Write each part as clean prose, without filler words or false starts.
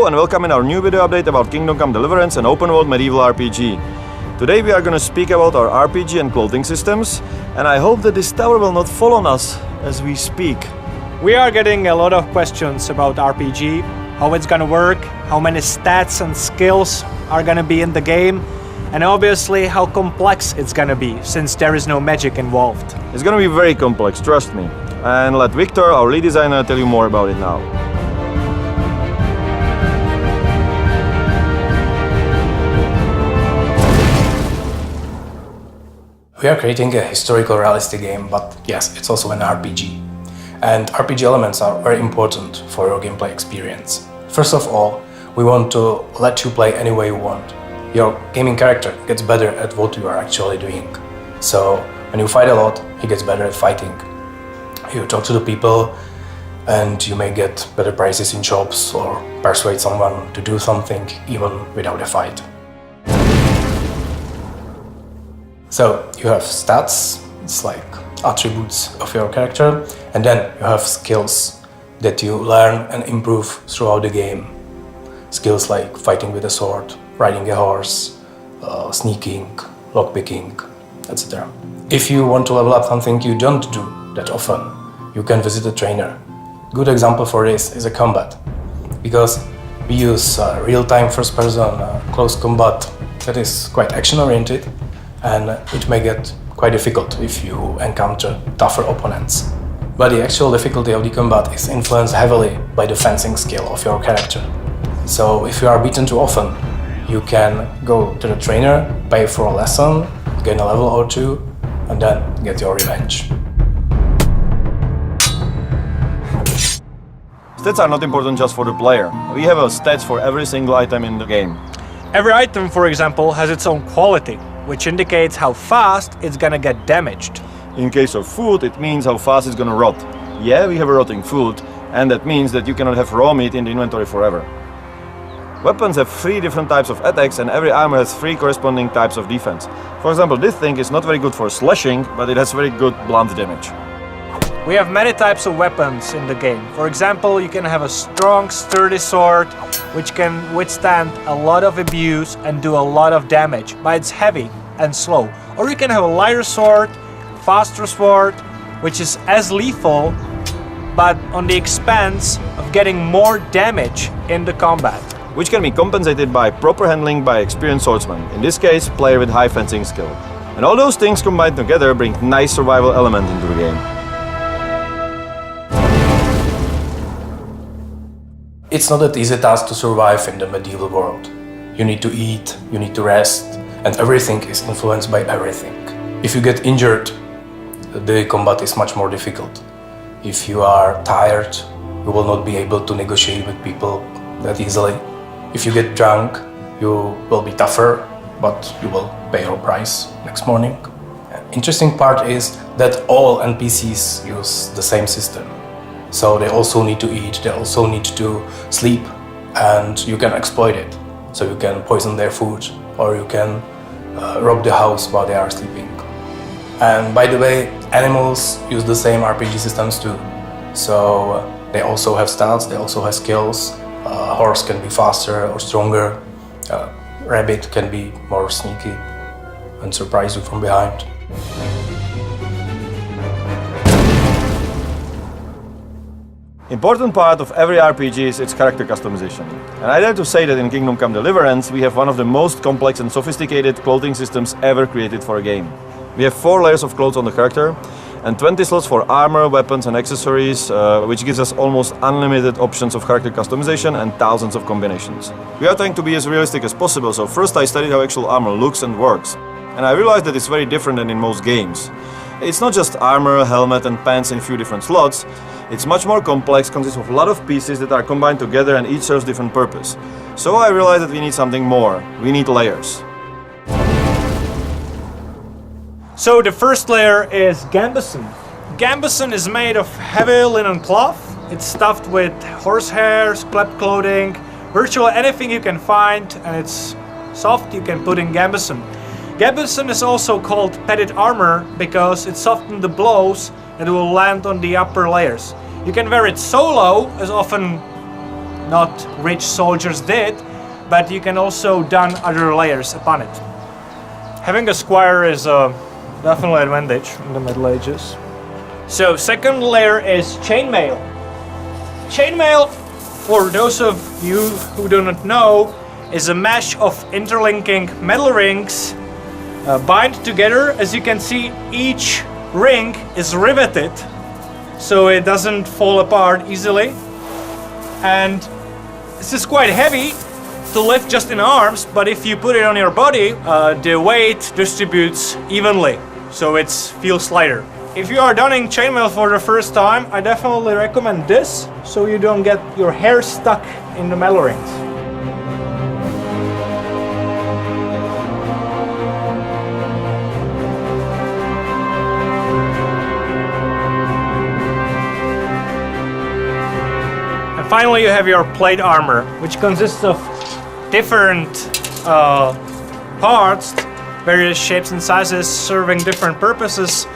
Hello and welcome in our new video update about Kingdom Come Deliverance, an open world medieval RPG. Today we are going to speak about our RPG and clothing systems, and I hope that this tower will not fall on us as we speak. We are getting a lot of questions about RPG, how it's gonna work, how many stats and skills are gonna be in the game, and obviously how complex it's gonna be, since there is no magic involved. It's gonna be very complex, trust me. And let Victor, our lead designer, tell you more about it now. We are creating a historical realistic game, but yes, it's also an RPG. And RPG elements are very important for your gameplay experience. First of all, we want to let you play any way you want. Your gaming character gets better at what you are actually doing. So when you fight a lot, he gets better at fighting. You talk to the people and you may get better prices in shops or persuade someone to do something even without a fight. So you have stats, it's like attributes of your character, and then you have skills that you learn and improve throughout the game. Skills like fighting with a sword, riding a horse, sneaking, lockpicking, etc. If you want to level up something you don't do that often, you can visit a trainer. Good example for this is a combat, because we use real-time first-person close combat that is quite action-oriented, and it may get quite difficult if you encounter tougher opponents. But the actual difficulty of the combat is influenced heavily by the fencing skill of your character. So if you are beaten too often, you can go to the trainer, pay for a lesson, gain a level or two, and then get your revenge. Stats are not important just for the player. We have stats for every single item in the game. Every item, for example, has its own quality, which indicates how fast it's gonna get damaged. In case of food, it means how fast it's gonna rot. Yeah, we have a rotting food, and that means that you cannot have raw meat in the inventory forever. Weapons have 3 different types of attacks, and every armor has 3 corresponding types of defense. For example, this thing is not very good for slashing, but it has very good blunt damage. We have many types of weapons in the game. For example, you can have a strong, sturdy sword, which can withstand a lot of abuse and do a lot of damage, but it's heavy and slow. Or you can have a lighter sword, faster sword, which is as lethal, but on the expense of getting more damage in the combat. Which can be compensated by proper handling by experienced swordsman, in this case, player with high fencing skill. And all those things combined together bring nice survival element into the game. It's not an easy task to survive in the medieval world. You need to eat, you need to rest, and everything is influenced by everything. If you get injured, the combat is much more difficult. If you are tired, you will not be able to negotiate with people that easily. If you get drunk, you will be tougher, but you will pay your price next morning. Interesting part is that all NPCs use the same system. So they also need to eat, they also need to sleep, and you can exploit it. So you can poison their food, or you can rob the house while they are sleeping. And by the way, animals use the same RPG systems too. So they also have stats, they also have skills. A horse can be faster or stronger. A rabbit can be more sneaky and surprise you from behind. Important part of every RPG is its character customization. And I dare to say that in Kingdom Come Deliverance we have one of the most complex and sophisticated clothing systems ever created for a game. We have 4 layers of clothes on the character and 20 slots for armor, weapons and accessories, which gives us almost unlimited options of character customization and thousands of combinations. We are trying to be as realistic as possible, so first I studied how actual armor looks and works. And I realized that it's very different than in most games. It's not just armor, helmet and pants in a few different slots. It's much more complex, consists of a lot of pieces that are combined together and each serves different purpose. So I realized that we need something more. We need layers. So the first layer is gambeson. Gambeson is made of heavy linen cloth. It's stuffed with horsehair, sclep clothing, virtually anything you can find, and it's soft, you can put in gambeson. Gambeson is also called padded armor because it softens the blows that will land on the upper layers. You can wear it solo, as often not rich soldiers did, but you can also don other layers upon it. Having a squire is definitely an advantage in the Middle Ages. So second layer is chainmail. Chainmail, for those of you who do not know, is a mesh of interlinking metal rings bind together. As you can see, each ring is riveted so it doesn't fall apart easily. And this is quite heavy to lift just in arms, but if you put it on your body, the weight distributes evenly, so it feels lighter. If you are donning chainmail for the first time, I definitely recommend this, so you don't get your hair stuck in the metal rings. And finally, you have your plate armor, which consists of different parts, various shapes and sizes, serving different purposes,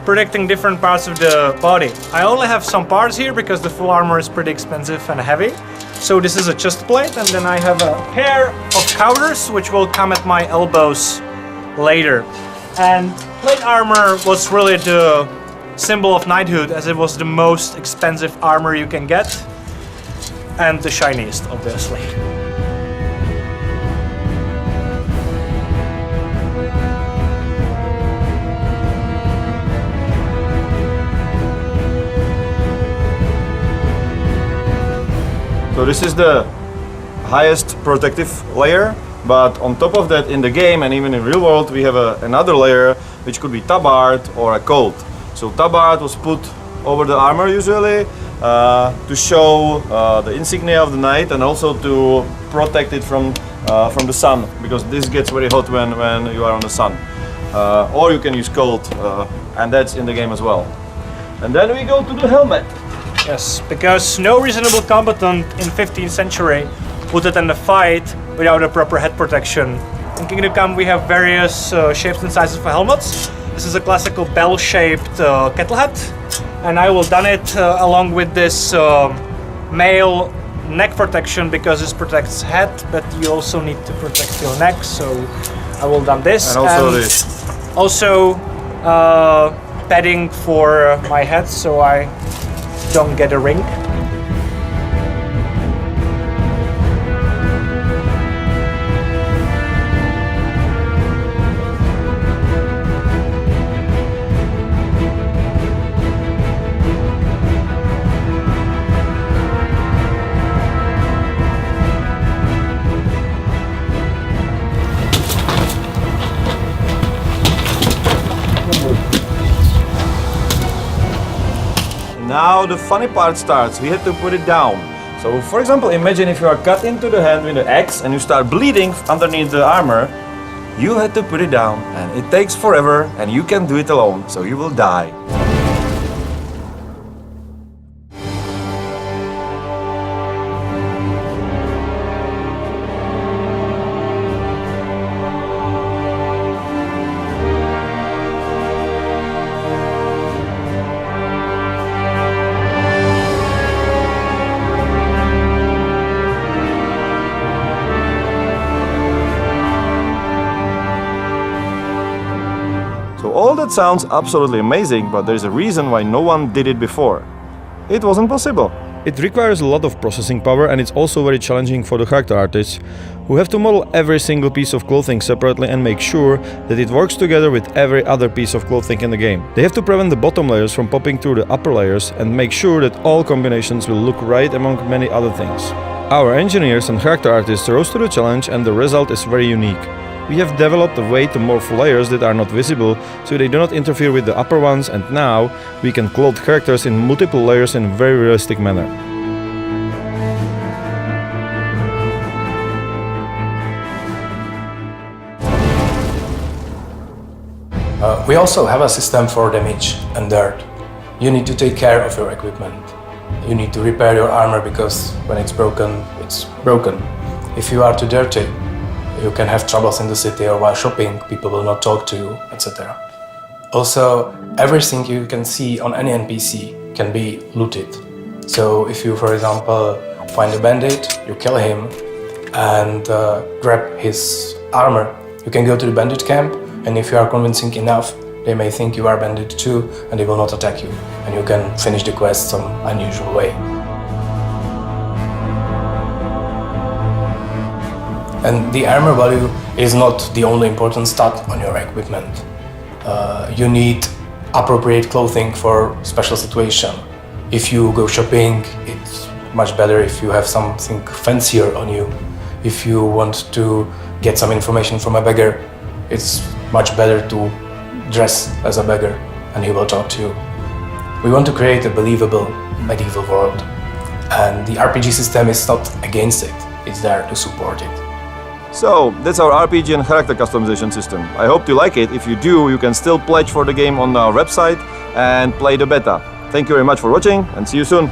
protecting different parts of the body. I only have some parts here because the full armor is pretty expensive and heavy. So this is a chest plate, and then I have a pair of counters which will come at my elbows later. And plate armor was really the symbol of knighthood, as it was the most expensive armor you can get, and the shiniest, obviously. So this is the highest protective layer, but on top of that in the game and even in real world we have another layer which could be tabard or a coat. So tabard was put over the armor usually to show the insignia of the knight and also to protect it from the sun, because this gets very hot when you are on the sun. Or you can use coat, and that's in the game as well. And then we go to the helmet. Yes, because no reasonable combatant in 15th century would attend a fight without a proper head protection. In Kingdom Come we have various shapes and sizes for helmets. This is a classical bell-shaped kettle hat, and I will don it along with this male neck protection, because this protects head, but you also need to protect your neck, so I will don this. And also this. Also padding for my head, so I don't get a ring. Now the funny part starts. We have to put it down. So for example, imagine if you are cut into the hand with an axe and you start bleeding underneath the armor. You had to put it down, and it takes forever, and you can do it alone, so you will die. All that sounds absolutely amazing, but there's a reason why no one did it before. It wasn't possible. It requires a lot of processing power, and it's also very challenging for the character artists, who have to model every single piece of clothing separately and make sure that it works together with every other piece of clothing in the game. They have to prevent the bottom layers from popping through the upper layers and make sure that all combinations will look right among many other things. Our engineers and character artists rose to the challenge, and the result is very unique. We have developed a way to morph layers that are not visible, so they do not interfere with the upper ones, and now we can clothe characters in multiple layers in a very realistic manner. We also have a system for damage and dirt. You need to take care of your equipment. You need to repair your armor, because when it's broken, it's broken. If you are too dirty, you can have troubles in the city, or while shopping, people will not talk to you, etc. Also, everything you can see on any NPC can be looted. So if you, for example, find a bandit, you kill him, and grab his armor. You can go to the bandit camp, and if you are convincing enough, they may think you are bandit too, and they will not attack you, and you can finish the quest some unusual way. And the armor value is not the only important stat on your equipment. You need appropriate clothing for special situation. If you go shopping, it's much better if you have something fancier on you. If you want to get some information from a beggar, it's much better to dress as a beggar and he will talk to you. We want to create a believable medieval world, and the RPG system is not against it, it's there to support it. So, that's our RPG and character customization system. I hope you like it. If you do, you can still pledge for the game on our website and play the beta. Thank you very much for watching, and see you soon.